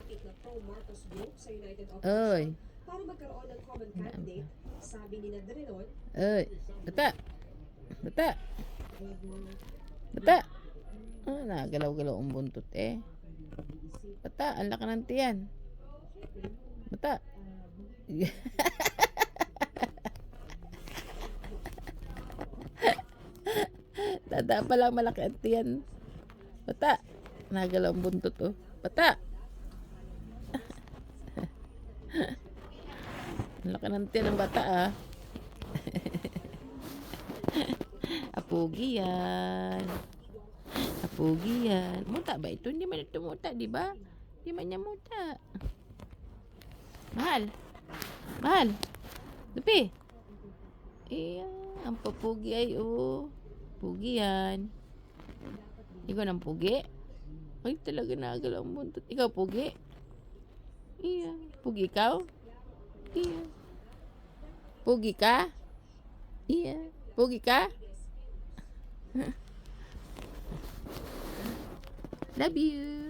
malapit na pro-Marcos group sa United Oy. Opposition para magkaroon ng common candidate, sabi ni Nadrenon. Oy. Bata. Bata. Bata. Ah, nagalaw-galaw ang buntot eh. Bata, ang laki ng tiyan. Bata. Tanda pa lang malaki ang tiyan. Bata. Nagalaw ang buntot oh. Bata. Ang laki ng tiyan ng bata ah. Apugi yan. Apugi yan. Muta ba ito? Hindi man ito muta, di ba? Hindi man niya muta. Mahal. Mahal. Lupi. Iya, ang papugi ay oh. Pugi yan. Ikaw ng pugi? Ay, talaga nagalaw ang buntot. Ikaw pugi? Iya. Pugi ikaw? Iya. Pugi ka? Iya. Pugi ka? Love you.